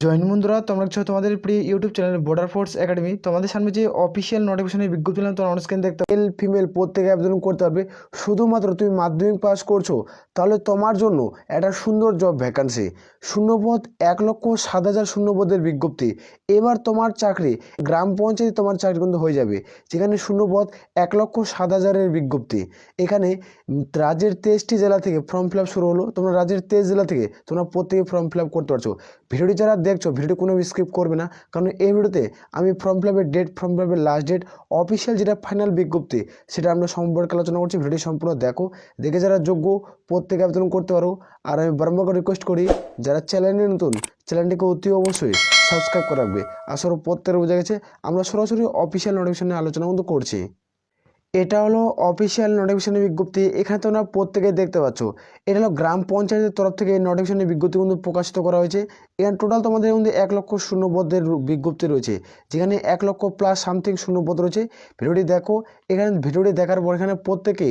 Join বন্ধুরা, তোমরা হচ্ছে তোমাদের প্রিয় YouTube channel border force academy. তোমাদের সামনে যে অফিসিয়াল নোটিফিকেশনের বিজ্ঞপ্তি দিলাম, তোমার অন স্ক্রিন দেখতে মেল ফিমেল প্রত্যেকে আবেদন করতে পারবে। শুধুমাত্র তুমি মাধ্যমিক পাস করছো তাহলে তোমার জন্য একটা সুন্দর জব ভ্যাকান্সি। শূন্যপদ 1,07,000 শূন্যপদের বিজ্ঞপ্তি। এবার তোমার চাকরি গ্রাম পঞ্চায়েতে তোমার চাকরি কিন্তু হয়ে যাবে, যেখানে শূন্যপদ 1,07,000-এর বিজ্ঞপ্তি। এখানে রাজ্যের 23টি জেলা থেকে ফর্ম ফিল আপ শুরু হলো। তোমরা রাজ্যের 23 জেলা থেকে তোমরা প্রত্যেকে ফর্ম ফিল আপ করতে পারছো। ভিডিওটি যারা দেখছো ভিডিওটি কোনো স্কিপ করবে না, কারণ এই ভিডিওতে আমি ফর্ম ফিল আপের ডেট, ফর্ম ফিল আপের লাস্ট ডেট, অফিসিয়াল যেটা ফাইনাল বিজ্ঞপ্তি সেটা আমরা সম্পর্কে আলোচনা করছি। ভিডিওটি সম্পূর্ণ দেখো, দেখে যারা যোগ্য প্রত্যেকে আবেদন করতে পারো। আর আমি বারবার করে রিকোয়েস্ট করি, যারা চ্যানেলে নতুন চ্যানেলটিকে অতি অবশ্যই সাবস্ক্রাইব করে রাখবে। আসলে প্রত্যেকের বোঝা গেছে আমরা সরাসরি অফিসিয়াল নোটিফিকেশন নিয়ে আলোচনা কিন্তু করছি। এটা হলো অফিসিয়াল নোটিফিকেশনের বিজ্ঞপ্তি। এখানে তোমরা প্রত্যেকে দেখতে পাচ্ছ, এটা হলো গ্রাম পঞ্চায়েতের তরফ থেকে এই নোটিফিকেশনের বিজ্ঞপ্তি কিন্তু প্রকাশিত করা হয়েছে। এখানে টোটাল তোমাদের কিন্তু 1,00,000 শূন্যপদের বিজ্ঞপ্তি রয়েছে, যেখানে 1,00,000 প্লাস সামথিং শূন্যপদ রয়েছে। ভিডিওটি দেখো, এখানে ভিডিওটি দেখার পর এখানে প্রত্যেকে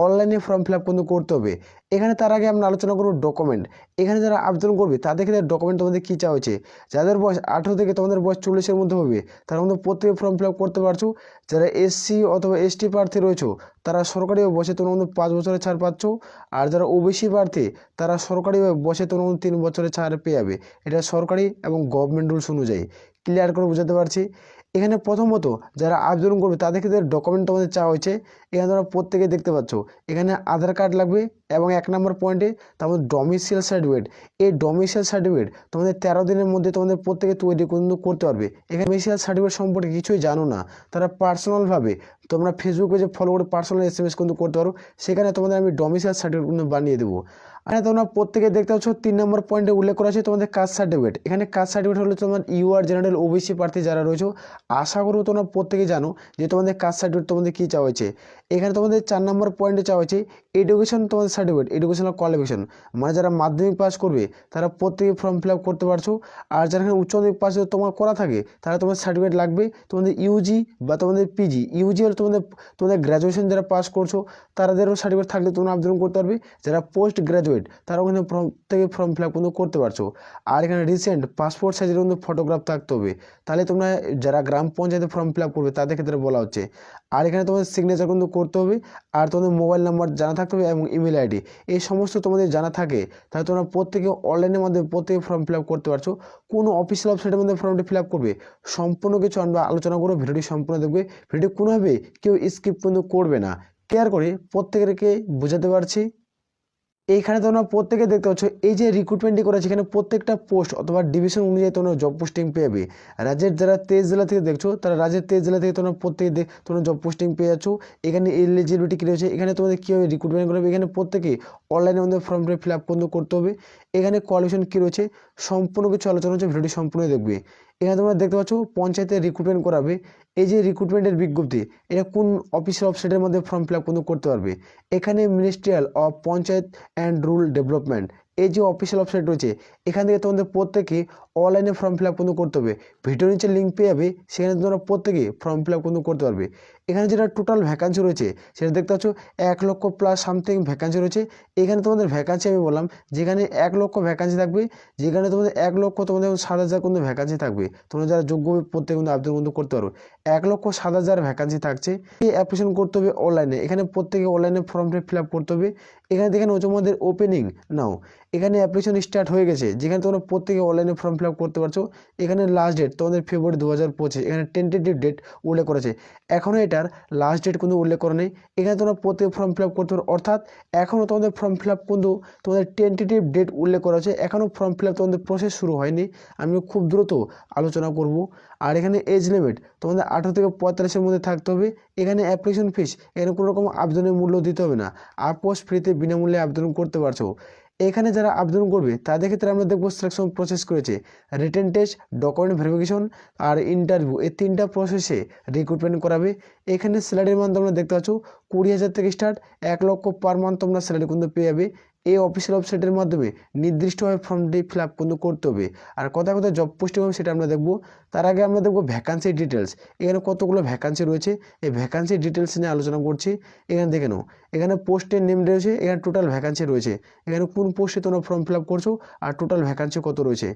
অনলাইনে ফর্ম ফিল আপ কিন্তু করতে হবে। এখানে তার আগে আমরা আলোচনা করব ডকুমেন্ট। এখানে যারা আবেদন করবে তাদের ক্ষেত্রে ডকুমেন্ট তোমাদের কী চাওয়া হয়েছে। যাদের বয়স 18 থেকে তোমাদের বয়স 40-এর মধ্যে হবে তারা কিন্তু প্রত্যেকে ফর্ম ফিল আপ করতে পারছো। যারা এসসি অথবা এসটি প্রার্থী রয়েছে তারা সরকারি বসে তোমরা কিন্তু 5 বছরের ছাড় পাচ্ছ। আর যারা ওবিসি প্রার্থী তারা সরকারি বসে তোমরা কিন্তু 3 বছরের ছাড় পেয়ে যাবে। এটা সরকারি এবং গভর্নমেন্ট রুলস অনুযায়ী। ক্লিয়ার করে বোঝাতে পারছি। এখানে প্রথমত যারা আবেদন করবে তাদের ক্ষেত্রে ডকুমেন্ট তোমাদের চাওয়া হয়েছে। এখানে তোমরা প্রত্যেকে দেখতে পাচ্ছ, এখানে আধার কার্ড লাগবে এবং 1 নম্বর পয়েন্টে তারপর ডোমিসাইল সার্টিফিকেট। এই ডোমিসাইল সার্টিফিকেট তোমাদের 13 দিনের মধ্যে তোমাদের প্রত্যেকে তৈরি কিন্তু করতে পারবে। এখানে ডোমিসাইল সার্টিফিকেট সম্পর্কে কিছুই জানো না, তারা পার্সোনালভাবে তোমরা ফেসবুকে যে ফলো করে পার্সোনাল SMS কিন্তু করতে পারো। সেখানে তোমাদের আমি ডোমিসাইল সার্টিফিকেট কিন্তু বানিয়ে দেবো। আর তোমরা প্রত্যেকে দেখতে পাচ্ছ 3 নম্বর পয়েন্টে উল্লেখ করা আছে তোমাদের কাস্ট সার্টিফিকেট। এখানে কাস্ট সার্টিফিকেট হলো তোমার UR জেনারেল ওবিসি প্রার্থী যারা রয়েছে। আশা করব তোমরা প্রত্যেকে জানো যে তোমাদের কাস্ট সার্টিফিকেট তোমাদের কী চাওয়া হয়েছে। এখানে তোমাদের 4 নম্বর পয়েন্টে চাওয়া হয়েছে এডুকেশন তোমাদের সার্টিফিকেট, এডুকেশনাল কোয়ালিফিকেশন। মানে যারা মাধ্যমিক পাস করবে তারা প্রত্যেকে ফর্ম ফিল আপ করতে পারছো। আর যারা এখানে উচ্চ মাধ্যমিক পাস তোমার করা থাকে তারা তোমাদের সার্টিফিকেট লাগবে। তোমাদের UG বা তোমাদের PG, UG হলো তোমাদের গ্র্যাজুয়েশন যারা পাস করছো তাদেরও সার্টিফিকেট থাকলে তোমরা আবেদন করতে পারবে। যারা পোস্ট গ্র্যাজুয়েট তারাও কিন্তু প্রত্যেকে ফর্ম ফিল আপ কিন্তু করতে পারছো। আর এখানে রিসেন্ট পাসপোর্ট সাইজের কিন্তু ফটোগ্রাফ থাকতে হবে, তাহলে তোমরা যারা গ্রাম পঞ্চায়েতে ফর্ম ফিল আপ করবে তাদের ক্ষেত্রে বলা হচ্ছে। আর এখানে তোমাদের সিগনেচার কিন্তু করতে হবে, আর তোমাদের মোবাইল নাম্বার জানা থাকতে হবে এবং ইমেল ID। এই সমস্ত তোমাদের জানা থাকে তাহলে তোমরা প্রত্যেকে অনলাইনের মাধ্যমে প্রত্যেকে ফর্ম ফিল আপ করতে পারছো। কোনো অফিসিয়াল ওয়েবসাইটের মধ্যে ফর্মটি ফিল আপ করবে সম্পূর্ণ কিছু আমরা আলোচনা করবো। ভিডিওটি সম্পূর্ণ দেখবে, ভিডিও কোনোভাবে কেউ স্কিপ কিন্তু করবে না। কেয়ার করে প্রত্যেকেরকে বোঝাতে পারছি। এইখানে তোমরা প্রত্যেকে দেখতে পাচ্ছ এই যে রিক্রুটমেন্টটি করেছে, এখানে প্রত্যেকটা পোস্ট অথবা ডিভিশন অনুযায়ী তোমরা জব পোস্টিং পেয়ে যাবে। রাজ্যের যারা 23 জেলা থেকে দেখছো তারা রাজ্যের 23 জেলা থেকে তোমরা প্রত্যেকে তোমরা জব পোস্টিং পেয়ে যাচ্ছ। এখানে এলিজিবিলিটি কী রয়েছে, এখানে তোমাদের কীভাবে রিক্রুটমেন্ট করবে, এখানে প্রত্যেকে অনলাইনের মধ্যে ফর্মটি ফিল আপ করতে হবে। এখানে কোয়ালিফিকেশন কী রয়েছে সম্পূর্ণ কিছু আলোচনা হচ্ছে, ভিডিওটি সম্পূর্ণ দেখবে। এখানে তোমরা দেখতে পাচ্ছ পঞ্চায়েতে রিক্রুটমেন্ট করাবে। এই যে রিক্রুটমেন্টের বিজ্ঞপ্তি এটা কোন অফিসিয়াল ওয়েবসাইটের মধ্যে ফর্ম ফিল আপ করতে পারবে। এখানে ministerial of panchayat and rural development এই যে অফিসিয়াল ওয়েবসাইট রয়েছে এখান থেকে তোমাদের প্রত্যেকে অনলাইনে ফর্ম ফিল আপ করতে হবে। ভিডিও নিচে লিঙ্ক পেয়ে যাবে, সেখানে তোমরা প্রত্যেকে ফর্ম ফিল আপ করতে পারবে। এখানে যেটা টোটাল ভ্যাকান্সি রয়েছে সেটা দেখতে পাচ্ছ 1,00,000 প্লাস সামথিং ভ্যাকান্সি রয়েছে। এখানে তোমাদের ভ্যাকান্সি আমি বললাম যেখানে 1,00,000 ভ্যাকান্সি থাকবে, যেখানে তোমাদের 1,00,000 তোমাদের 7,000 কিন্তু ভ্যাকান্সি থাকবে। তোমরা যারা যোগ্য প্রত্যেকে কিন্তু আবেদন করতে পারো। 1,07,000 ভ্যাকান্সি থাকছে। এই অ্যাপ্লিকেশন করতে হবে অনলাইনে। এখানে প্রত্যেকে অনলাইনে ফর্মটা ফিল আপ করতে হবে। এখানে দেখেন তোমাদের ওপেনিং নাও, এখানে অ্যাপ্লিকেশন স্টার্ট হয়ে গেছে, যেখানে তোমরা প্রত্যেকে অনলাইনে ফর্ম ফিল আপ করতে পারছো। এখানে লাস্ট ডেট তোমাদের ফেব্রুয়ারি 2025, এখানে টেন্টেটিভ ডেট উল্লেখ করেছে। এখনও এটার লাস্ট ডেট কিন্তু উল্লেখ করা নেই। এখানে তোমরা প্রত্যেকে ফর্ম ফিল আপ করতে পারো, অর্থাৎ এখনও তোমাদের ফর্ম ফিল আপ কিন্তু তোমাদের টেন্টেটিভ ডেট উল্লেখ করা আছে। এখনও ফর্ম ফিল আপ তোমাদের প্রসেস শুরু হয়নি, আমি খুব দ্রুত আলোচনা করব। আর এখানে এজ লিমিট তোমাদের 18 থেকে 45-এর মধ্যে থাকতে হবে। এখানে অ্যাপ্লিকেশন ফিস এখানে কোনো রকম আবেদনের মূল্য দিতে হবে না, আপোস ফ্রিতে বিনামূল্যে আবেদন করতে পারছো। এখানে যারা আবেদন করবে তাদের ক্ষেত্রে আমরা দেখবো সিলেকশন প্রসেস করেছে রিটেন টেস্ট, ডকুমেন্ট ভেরিফিকেশন আর ইন্টারভিউ, এই 3টা প্রসেসে রিক্রুটমেন্ট করাবে। এখানে স্যালারির মান তোমরা দেখতে পাচ্ছ 20,000 থেকে স্টার্ট, 1,00,000 পার মান্থ তোমরা স্যালারি কিন্তু পেয়ে যাবে। এই অফিসিয়াল ওয়েবসাইটের মাধ্যমে নির্দিষ্টভাবে ফর্মটি ফিল আপ কিন্তু করতে হবে। আর কোথায় কোথায় জব পোস্টিং হবে সেটা আমরা দেখব। তার আগে আমরা দেখব ভ্যাকান্সি ডিটেলস। এখানে কতগুলো ভ্যাকান্সি রয়েছে, এই ভ্যাকান্সি ডিটেলস নিয়ে আলোচনা করছি। এখানে দেখে নাও, এখানে পোস্টের নেম রয়েছে, এখানে টোটাল ভ্যাকান্সি রয়েছে, এখানে কোন পোস্টে তোমরা ফর্ম ফিল আপ করছো আর টোটাল ভ্যাকান্সি কত রয়েছে।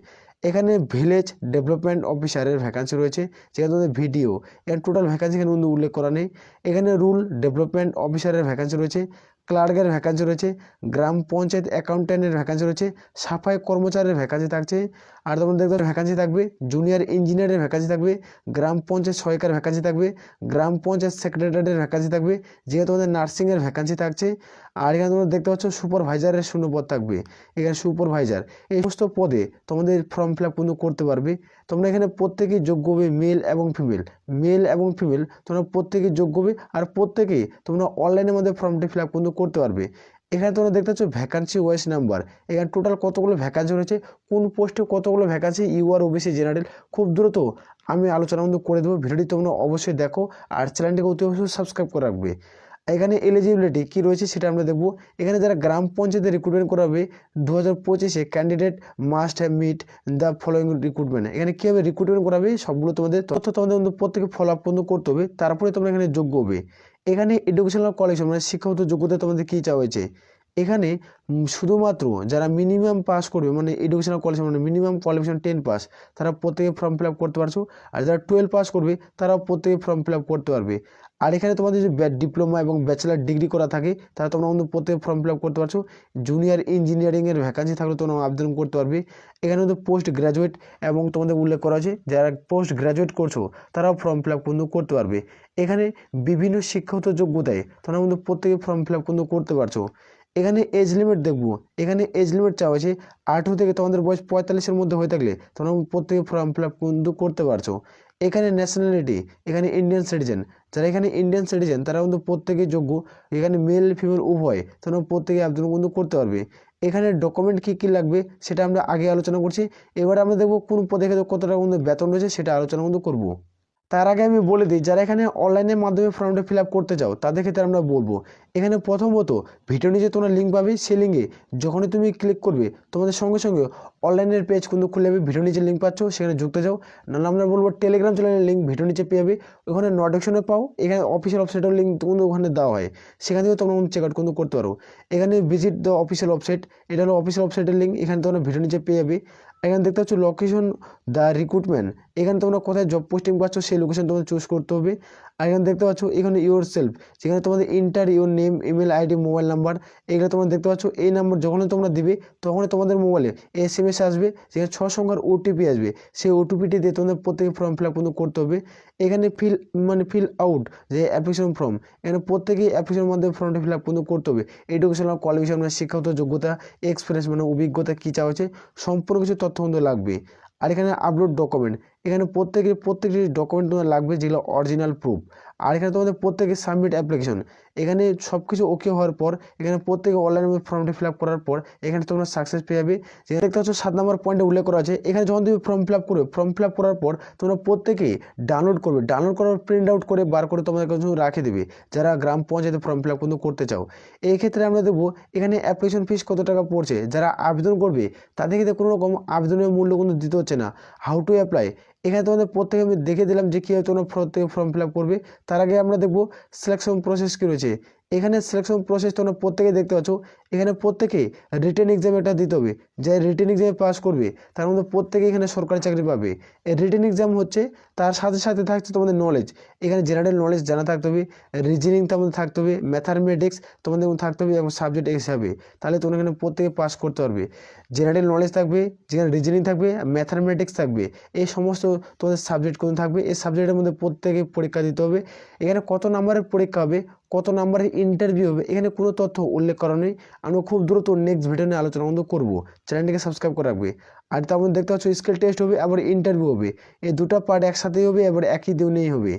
এখানে ভিলেজ ডেভেলপমেন্ট অফিসারের ভ্যাকান্সি রয়েছে, যেখানে তোমাদের ভিডিও, এখানে টোটাল ভ্যাকান্সি এখানে কিন্তু উল্লেখ করা নেই। এখানে রুল ডেভেলপমেন্ট অফিসারের ভ্যাকান্সি রয়েছে, ক্লার্কের ভ্যাকান্সি রয়েছে, গ্রাম পঞ্চায়েত অ্যাকাউন্ট্যান্টের ভ্যাকান্সি রয়েছে, সাফাই কর্মচারীর ভ্যাকান্সি থাকছে, আর তোমাদের দেখবে ভ্যাকান্সি থাকবে জুনিয়র ইঞ্জিনিয়ারের ভ্যাকান্সি থাকবে, গ্রাম পঞ্চায়েত সহায়িকার ভ্যাকান্সি থাকবে, গ্রাম পঞ্চায়েত সেক্রেটারির ভ্যাকান্সি থাকবে, যেহেতু তোমাদের নার্সিংয়ের ভ্যাকান্সি থাকছে। আর এখানে তোমরা দেখতে পাচ্ছ সুপারভাইজারের শূন্যপদ থাকবে, এখানে সুপারভাইজার। এই সমস্ত পদে তোমাদের ফর্ম ফিল আপ কিন্তু করতে পারবে। তোমরা এখানে প্রত্যেকেই যোগ্য হবে, মেল এবং ফিমেল, মেল এবং ফিমেল তোমরা প্রত্যেকেই যোগ্য হবে। আর প্রত্যেকেই তোমরা অনলাইনের মধ্যে ফর্মটি ফিল আপ কিন্তু করতে পারবে। এখানে তোমরা দেখতে পাচ্ছ ভ্যাকান্সি ওয়াইজ নাম্বার, এখানে টোটাল কতগুলো ভ্যাকান্সি রয়েছে, কোন পোস্টে কতগুলো ভ্যাকান্সি, ইউআর ওবিসি জেনারেল। খুব দ্রুত আমি আলোচনা কিন্তু করে দেবো, ভিডিওটি তোমরা অবশ্যই দেখো আর চ্যানেলটিকে অতি অবশ্যই সাবস্ক্রাইব করে রাখবে। এখানে এলিজিবিলিটি কী রয়েছে সেটা আমরা দেখব। এখানে যারা গ্রাম পঞ্চায়েতে রিক্রুটমেন্ট করাবে 2025-এ candidate must have meet the following recruitment. এখানে কীভাবে রিক্রুটমেন্ট করাবে সবগুলো তোমাদের তথ্য তোমাদের কিন্তু প্রত্যেকে ফলো আপ কিন্তু করতে হবে, তারপরে তোমরা এখানে যোগ্য হবে। এখানে এডুকেশনাল কোয়ালিফিকেশন মানে শিক্ষাগত যোগ্যতা তোমাদের কী চাওয়া হয়েছে। এখানে শুধুমাত্র যারা মিনিমাম পাস করবে মানে এডুকেশনাল কোয়ালিফিকেশন মানে মিনিমাম কোয়ালিফিকেশন 10 পাস, তারা প্রত্যেকে ফর্ম ফিল আপ করতে পারছো। আর যারা 12 পাস করবে তারাও প্রত্যেকে ফর্ম ফিল আপ করতে পারবে। আর এখানে তোমাদের যে ডিপ্লোমা এবং ব্যাচেলার ডিগ্রি করা থাকে তারা তোমরা কিন্তু প্রত্যেকে ফর্ম ফিল আপ করতে পারছো। জুনিয়র ইঞ্জিনিয়ারিংয়ের ভ্যাকান্সি থাকলে তোমরা আবেদন করতে পারবে। এখানে কিন্তু পোস্ট গ্র্যাজুয়েট এবং তোমাদের উল্লেখ করা আছে যারা পোস্ট গ্র্যাজুয়েট করছো তারাও ফর্ম ফিল আপ কিন্তু করতে পারবে। এখানে বিভিন্ন শিক্ষাগত যোগ্যতায় তোমরা কিন্তু প্রত্যেকে ফর্ম ফিল আপ কিন্তু করতে পারছো। এখানে এজ লিমিট দেখবো, এখানে এজ লিমিট চাওয়া হয়েছে 18 থেকে তোমাদের বয়স 45-এর মধ্যে হয়ে থাকলে তোমরা প্রত্যেকে ফর্ম ফিল আপ কিন্তু করতে পারছো। এখানে ন্যাশনালিটি, এখানে ইন্ডিয়ান সিটিজেন, যারা এখানে ইন্ডিয়ান সিটিজেন তারা কিন্তু প্রত্যেকেই যোগ্য। এখানে মেল ফিমেল উভয় তোমরা প্রত্যেকে আবেদন কিন্তু করতে পারবে। এখানে ডকুমেন্ট কী কী লাগবে সেটা আমরা আগে আলোচনা করছি। এবার আমরা দেখবো কোন পদে কত টাকা কিন্তু বেতন রয়েছে সেটা আলোচনা কিন্তু করবো। তার আগে আমি বলে দিই, যারা এখানে অনলাইনের মাধ্যমে ফর্মটা ফিল আপ করতে চাও তাদের ক্ষেত্রে আমরা বলবো, এখানে প্রথমত ভিডিও নিচে তোমরা লিঙ্ক পাবে, সেই লিঙ্কে যখনই তুমি ক্লিক করবে তোমাদের সঙ্গে সঙ্গে অনলাইনের পেজ কিন্তু খুলে যাবে। ভিডিও নিচে লিঙ্ক পাচ্ছ, সেখানে যুক্ত যাও। নাহলে আমরা বলবো টেলিগ্রাম চ্যানেলের লিঙ্ক ভিডিও নিচে পেয়ে যাবে, ওখানে নোটিফিকেশনে পাও। এখানে অফিসিয়াল ওয়েবসাইটের লিঙ্ক কিন্তু ওখানে দেওয়া হয়, সেখান থেকে তোমরা চেক আউট কিন্তু করতে পারো। এখানে ভিজিট দ্য অফিসিয়াল ওয়েবসাইট, এটা হলো অফিসিয়াল ওয়েবসাইটের লিঙ্ক, এখানে তোমরা ভিডিও নিচে পেয়ে যাবে। এখানে দেখতে পাচ্ছ লোকেশন দ্য রিক্রুটমেন্ট, এখানে তোমরা কোথায় জব পোস্টিং পাচ্ছ সেই লোকেশন তোমাদের চুজ করতে হবে। আর এখানে দেখতে পাচ্ছ এখানে ইউর সেলফ, যেখানে তোমাদের inter your name, email ID, mobile number, এগুলো তোমরা দেখতে পাচ্ছ। এই নাম্বার যখনই তোমরা দিবে তখনই তোমাদের মোবাইলে SMS আসবে, যেখানে 6 সংখ্যার OTP আসবে, সেই OTPটি দিয়ে তোমাদের প্রত্যেকে ফর্ম ফিল আপ কিন্তু করতে হবে। এখানে ফিল আউট যে অ্যাপ্লিকেশন ফর্ম, এখানে প্রত্যেকেই অ্যাপ্লিকেশনের মাধ্যমে ফর্মটি ফিল আপ কিন্তু করতে হবে। এডুকেশনাল কোয়ালিফিকেশন মানে শিক্ষাগত যোগ্যতা, এক্সপিরিয়েন্স মানে অভিজ্ঞতা কী চাওয়া হচ্ছে, সম্পূর্ণ কিছু তথ্য কিন্তু লাগবে। আর এখানে আপলোড ডকুমেন্ট, এখানে প্রত্যেকটি ডকুমেন্ট তোমাদের লাগবে যেগুলো অরিজিনাল প্রুফ। আর এখানে তোমাদের প্রত্যেকে সাবমিট অ্যাপ্লিকেশন, এখানে সব কিছু ওকে হওয়ার পর এখানে প্রত্যেকে অনলাইনে ফর্মটি ফিল আপ করার পর এখানে তোমরা সাকসেস পেয়ে যাবে। যেটা দেখতে পাচ্ছ 7 নম্বর পয়েন্টে উল্লেখ করা আছে। এখানে যখন তুমি ফর্ম ফিল আপ করবে, ফর্ম ফিল আপ করার পর তোমরা প্রত্যেকেই ডাউনলোড করবে, ডাউনলোড করার প্রিন্ট আউট করে বার করে তোমাদের কাছে রাখে দেবে যারা গ্রাম পঞ্চায়েতে ফর্ম ফিল আপ কিন্তু করতে চাও। এই ক্ষেত্রে আমরা দেখবো এখানে অ্যাপ্লিকেশন ফিস কত টাকা পড়ছে। যারা আবেদন করবে তাদের ক্ষেত্রে কোনো রকম আবেদনের মূল্য কিন্তু দিতে হচ্ছে না। হাউ টু অ্যাপ্লাই, এখানে তোমাদের প্রত্যেকে আমি দেখে দিলাম যে কীভাবে তোমরা প্রত্যেকে ফর্ম ফিল আপ করবে। তার আগে আমরা দেখবো সিলেকশন প্রসেস কী রয়েছে। এখানে সিলেকশন প্রসেস তোমরা প্রত্যেকে দেখতে পাচ্ছ, এখানে প্রত্যেকে রিটেন এক্সাম এটা দিতে হবে। যে রিটেন এক্সামে পাস করবে তার মধ্যে প্রত্যেকে এখানে সরকারি চাকরি পাবে। এই রিটেন এক্সাম হচ্ছে, তার সাথে সাথে থাকছে তোমাদের নলেজ, এখানে জেনারেল নলেজ জানা থাকতে হবে, রিজনিং তোমাদের থাকতে হবে, ম্যাথামেটিক্স তোমাদের থাকতে হবে এবং সাবজেক্ট হিসাবে, তাহলে তোমরা এখানে প্রত্যেকে পাস করতে পারবে। জেনারেল নলেজ থাকবে, যেখানে রিজনিং থাকবে, ম্যাথামেটিক্স থাকবে, এই সমস্ত তোমাদের সাবজেক্ট কোন থাকবে। এই সাবজেক্টের মধ্যে প্রত্যেকে পরীক্ষা দিতে হবে। এখানে কত নাম্বারের পরীক্ষা হবে, কত নাম্বারের ইন্টারভিউ হবে, এখানে কোনো তথ্য উল্লেখ করা নেই। আমরা খুব দ্রুত নেক্সট ভিডিও নিয়ে আলোচনা করবো। চ্যানেলটিকে সাবস্ক্রাইব করে রাখবে। আর তেমন দেখতে পাচ্ছ স্কিল টেস্ট হবে, আবার ইন্টারভিউ হবে, এই দুটো পার্ট একসাথেই হবে, এবার একই দিনেই হবে।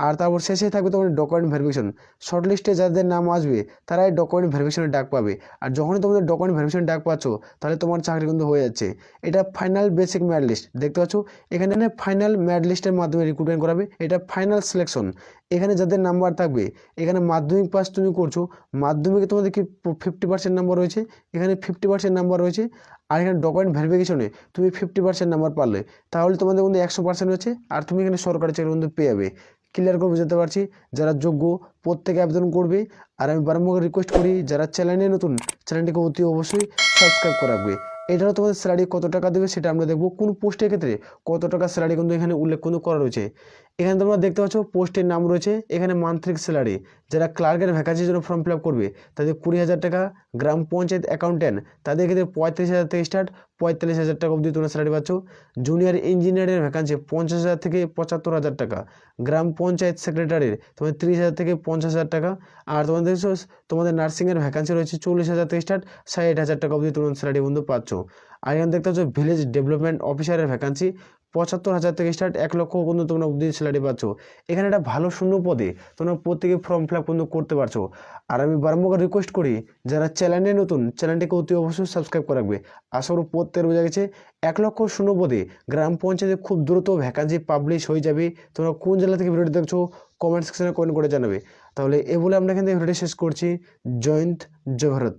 আর তারপর শেষে থাকবে তোমাদের ডকুমেন্ট ভেরিফিকেশন। শর্ট লিস্টে যাদের নাম আসবে তারাই ডকুমেন্ট ভেরিফিকেশনের ডাক পাবে। আর যখনই তোমাদের ডকুমেন্ট ভেরিফিকেশন ডাক পাচ্ছ তাহলে তোমার চাকরি কিন্তু হয়ে যাচ্ছে। এটা ফাইনাল বেসিক মেরিট লিস্ট দেখতে পাচ্ছ, এখানে ফাইনাল মেরিট লিস্টের মাধ্যমে রিক্রুটমেন্ট করাবে, এটা ফাইনাল সিলেকশন। এখানে যাদের নাম্বার থাকবে, এখানে মাধ্যমিক পাস তুমি করছো, মাধ্যমিকে তোমাদের কি 50% নাম্বার রয়েছে, এখানে 50% নাম্বার রয়েছে। আর এখানে ডকুমেন্ট ভেরিফিকেশনে তুমি 50% নাম্বার পারলে তাহলে তোমাদের কিন্তু 100% হচ্ছে, আর তুমি এখানে সরকারি চাকরি কিন্তু পেয়ে যাবে। ক্লিয়ার করে বুঝতে পারছি, যারা যোগ্য প্রত্যেকে আবেদন করবে। আর আমি বারবার রিকোয়েস্ট করি, যারা চ্যানেলে নতুন চ্যানেলটিকে অতি অবশ্যই সাবস্ক্রাইব করে রাখবে। এটাও তোমাদের স্যালারি কত টাকা দেবে সেটা আমরা দেখবো, কোন পোস্টের ক্ষেত্রে কত টাকা স্যালারি কিন্তু এখানে উল্লেখ কিন্তু করা রয়েছে। এখানে তোমরা দেখতে পাচ্ছ পোস্টের নাম রয়েছে, এখানে মান্থলি স্যালারি। যারা ক্লার্কের ভ্যাকান্সির জন্য ফর্ম ফিল আপ করবে তাদের 20,000 টাকা, গ্রাম পঞ্চায়েত অ্যাকাউন্ট্যান্ট তাদের ক্ষেত্রে 35,000 থেকে স্টার্ট, 45,000 টাকা অবধি তোমরা স্যালারি পাচ্ছ। জুনিয়র ইঞ্জিনিয়ারের ভ্যাকান্সি 50,000 থেকে 75,000 টাকা, গ্রাম পঞ্চায়েত সেক্রেটারির তোমাদের 30,000 থেকে 50,000 টাকা। আর তোমাদের দেখছো তোমাদের নার্সিংয়ের ভ্যাকান্সি রয়েছে 40,000 থেকে স্টার্ট, 60,000 টাকা অবধি তোমরা স্যালারি বন্ধু পাচ্ছ। আর এখানে দেখতে পাচ্ছ ভিলেজ ডেভেলপমেন্ট অফিসারের ভ্যাকান্সি 75,000 থেকে স্টার্ট, 1 লক্ষ কিন্তু তোমরা অবধি স্যালারি পাচ্ছ। এখানে একটা ভালো শূন্য পদে তোমরা প্রত্যেকে ফর্ম ফিল আপ কিন্তু করতে পারছো। আর আমি বারবার রিকোয়েস্ট করি, যারা চ্যানেলে নতুন চ্যানেলটিকে অতি অবশ্যই সাবস্ক্রাইব করে রাখবে। আশা করি প্রত্যেকের বোঝা গেছে 1 লক্ষ শূন্য পদে গ্রাম পঞ্চায়েতে খুব দ্রুত ভ্যাকান্সি পাবলিশ হয়ে যাবে। তোমরা কোন জেলা থেকে ভিডিওটি দেখছো কমেন্ট সেকশনে কমেন্ট করে জানাবে। তাহলে এ বলে আমরা এখান থেকে ভিডিওটি শেষ করছি। জয় হিন্দ, জয় ভারত।